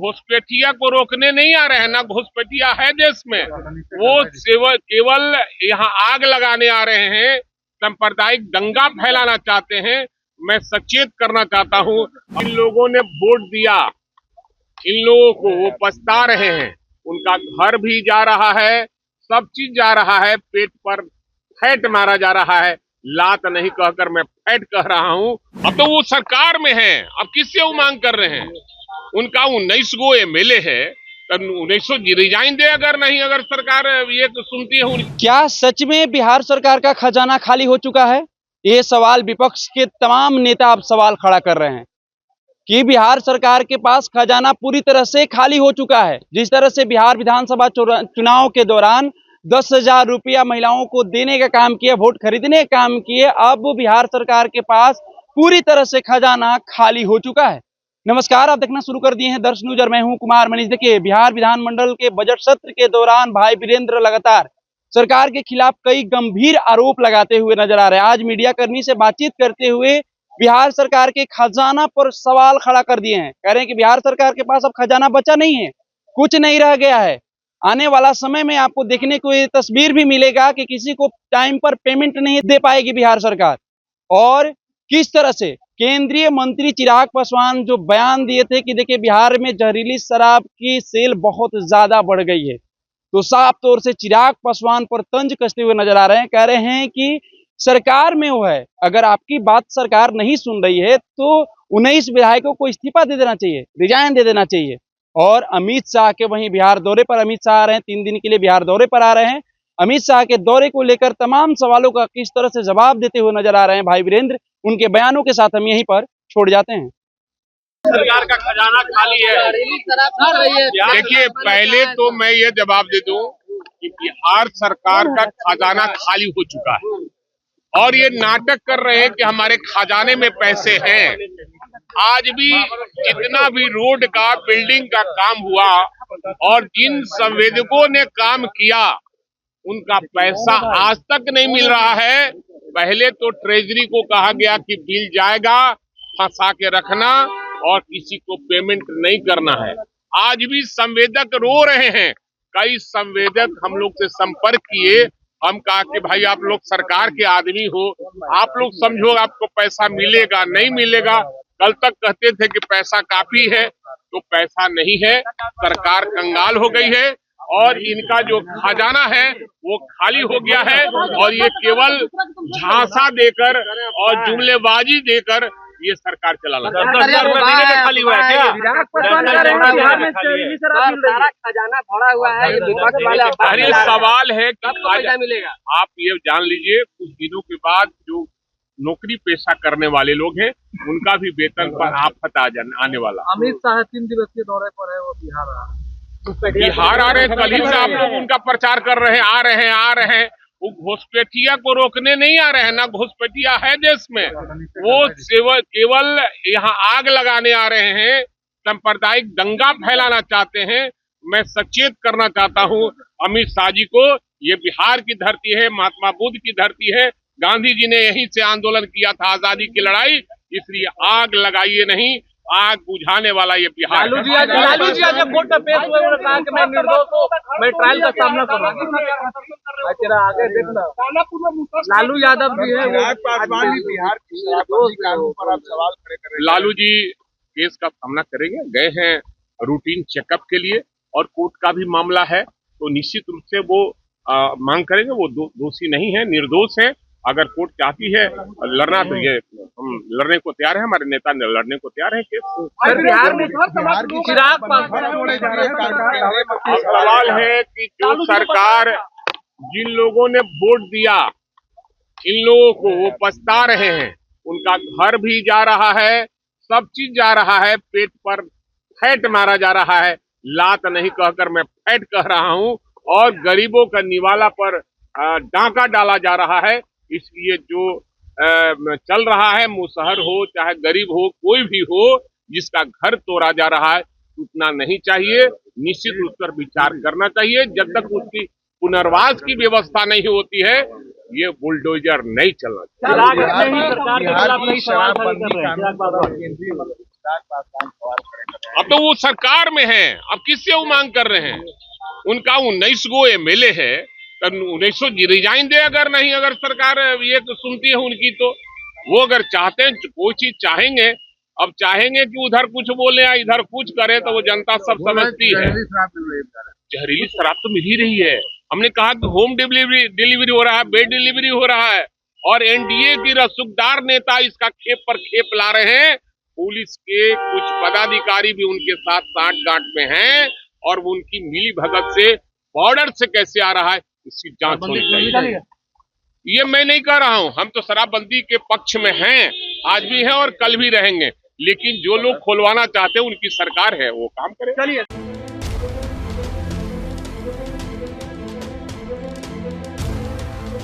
घुसपैठिया को रोकने नहीं आ रहे हैं, ना घुसपैठिया है देश में। वो केवल यहाँ आग लगाने आ रहे हैं, सांप्रदायिक दंगा फैलाना चाहते हैं। मैं सचेत करना चाहता हूँ, इन लोगों ने वोट दिया, इन लोगों को वो पछता रहे हैं। उनका घर भी जा रहा है, सब चीज जा रहा है, पेट पर फैट मारा जा रहा है। लात नहीं कहकर मैं फैट कह रहा हूँ। अब तो वो सरकार में है, अब किससे वो मांग कर रहे हैं? उनका 19 गो एमएलए है, तब 19 रिजाइन दे। अगर सरकार ये तो सुनती है। क्या सच में बिहार सरकार का खजाना खाली हो चुका है? ये सवाल विपक्ष के तमाम नेता अब सवाल खड़ा कर रहे हैं कि बिहार सरकार के पास खजाना पूरी तरह से खाली हो चुका है। जिस तरह से बिहार विधानसभा चुनाव के दौरान 10,000 रुपया महिलाओं को देने का काम किया, वोट खरीदने का काम किए, अब बिहार सरकार के पास पूरी तरह से खजाना खाली हो चुका है। नमस्कार, आप देखना शुरू कर दिए हैं दर्श न्यूज और मैं हूं कुमार मनीष। देखिए, बिहार विधानमंडल के बजट सत्र के दौरान भाई वीरेंद्र लगातार सरकार के खिलाफ कई गंभीर आरोप लगाते हुए नजर आ रहे हैं। आज मीडिया कर्मी से बातचीत करते हुए बिहार सरकार के खजाना पर सवाल खड़ा कर दिए हैं। कह रहे हैं कि बिहार सरकार के पास अब खजाना बचा नहीं है, कुछ नहीं रह गया है। आने वाला समय में आपको देखने को ये तस्वीर भी मिलेगा कि किसी को टाइम पर पेमेंट नहीं दे पाएगी बिहार सरकार। और किस तरह से केंद्रीय मंत्री चिराग पासवान जो बयान दिए थे कि देखिए बिहार में जहरीली शराब की सेल बहुत ज्यादा बढ़ गई है, तो साफ तौर से चिराग पासवान पर तंज कसते हुए नजर आ रहे हैं। कह रहे हैं कि सरकार में वो है, अगर आपकी बात सरकार नहीं सुन रही है तो 19 विधायकों को इस्तीफा दे देना चाहिए, रिजाइन दे देना चाहिए। और अमित शाह के वहीं बिहार दौरे पर अमित शाह आ रहे हैं, 3 दिन के लिए बिहार दौरे पर आ रहे हैं। अमित शाह के दौरे को लेकर तमाम सवालों का किस तरह से जवाब देते हुए नजर आ रहे हैं भाई वीरेंद्र, उनके बयानों के साथ हम यहीं पर छोड़ जाते हैं। सरकार का खजाना खाली है। देखिए, पहले तो मैं ये जवाब दे दूं कि बिहार सरकार का खजाना खाली हो चुका है और ये नाटक कर रहे हैं कि हमारे खजाने में पैसे हैं। आज भी जितना भी रोड का, बिल्डिंग का काम हुआ और जिन संवेदकों ने काम किया, उनका पैसा आज तक नहीं मिल रहा है। पहले तो ट्रेजरी को कहा गया कि बिल जाएगा, फंसा के रखना और किसी को पेमेंट नहीं करना है। आज भी संवेदक रो रहे हैं। कई संवेदक हम लोग से संपर्क किए, हम कहा कि भाई आप लोग सरकार के आदमी हो, आप लोग समझो आपको पैसा मिलेगा नहीं मिलेगा। कल तक कहते थे कि पैसा काफी है, तो पैसा नहीं है। सरकार कंगाल हो गई है और इनका जो खजाना है वो खाली हो गया है और ये केवल झांसा देकर और जुमलेबाजी देकर ये सरकार चलाना खाली हुआ है। खजाना भरा हुआ है। अरे सवाल है कि पैसा मिलेगा। आप ये जान लीजिए, कुछ दिनों के बाद जो नौकरी पेशा करने वाले लोग हैं उनका भी वेतन पर आफत आने वाला। अमित शाह 3 दिवसीय दौरे पर है, वो बिहार आ रहे हैं। कल ही से आप लोग उनका प्रचार कर रहे हैं, आ रहे हैं। वो घुसपैठिया को रोकने नहीं आ रहे हैं, ना घुसपैठिया है देश में। वो केवल यहाँ आग लगाने आ रहे हैं, सांप्रदायिक दंगा फैलाना चाहते हैं। मैं सचेत करना चाहता हूँ अमित शाह जी को, ये बिहार की धरती है, महात्मा बुद्ध की धरती है। गांधी जी ने यहीं से आंदोलन किया था, आजादी की लड़ाई। इसलिए आग लगाइए नहीं, आग बुझाने वाला ये बिहार। लालू जी आज जब कोर्ट में पेश हुए, उन्होंने कहा कि मैं निर्दोष हूं, मैं ट्रायल का सामना करूंगा। तेरा आगे देखना, लालू यादव भी है, बिहार की कानून पर आप सवाल खड़े कर रहे हैं। लालू जी केस का सामना करेंगे, गए हैं रूटीन चेकअप के लिए और कोर्ट का भी मामला है, तो निश्चित रूप से वो मांग करेंगे। वो दोषी नहीं है, निर्दोष है। अगर कोर्ट चाहती है लड़ना तो ये हम लड़ने को तैयार है, हमारे नेता लड़ने को तैयार है केस। सवाल है कि जो सरकार, जिन लोगों ने वोट दिया, इन लोगों को वो पछता रहे हैं। उनका घर भी जा रहा है, सब चीज जा रहा है, पेट पर फैट मारा जा रहा है। लात नहीं कहकर मैं फैट कह रहा हूँ। और गरीबों का निवाला पर डांका डाला जा रहा है। इसलिए जो चल रहा है, मुसहर हो चाहे गरीब हो, कोई भी हो, जिसका घर तोड़ा जा रहा है, उतना नहीं चाहिए। निश्चित रूप पर विचार करना चाहिए। जब तक उसकी पुनर्वास की व्यवस्था नहीं होती है, ये बुलडोजर नहीं चलना चाहिए। अब तो वो सरकार में है, अब किससे वो मांग कर रहे हैं? उनका 19 गो एमएलए है, तो 19 रिजाइन दे, अगर सरकार ये तो सुनती है उनकी, तो वो अगर चाहते हैं कोई चीज चाहेंगे, अब चाहेंगे कि उधर कुछ बोले या इधर कुछ करे, तो वो जनता सब समझती है। जहरीली शराब तो मिल ही रही है। हमने कहा कि होम डिलीवरी हो रहा है, बेड डिलीवरी हो रहा है, और एनडीए की रसूखदार नेता इसका खेप पर खेप ला रहे हैं। पुलिस के कुछ पदाधिकारी भी उनके साथ साठ-गांठ में हैं, और उनकी मिली भगत से बॉर्डर से कैसे आ रहा है, इसकी जांच होनी चाहिए। ये मैं नहीं कह रहा हूं, हम तो शराबबंदी के पक्ष में हैं, आज भी हैं और कल भी रहेंगे, लेकिन जो लोग खुलवाना चाहते हैं उनकी सरकार है, वो काम करे।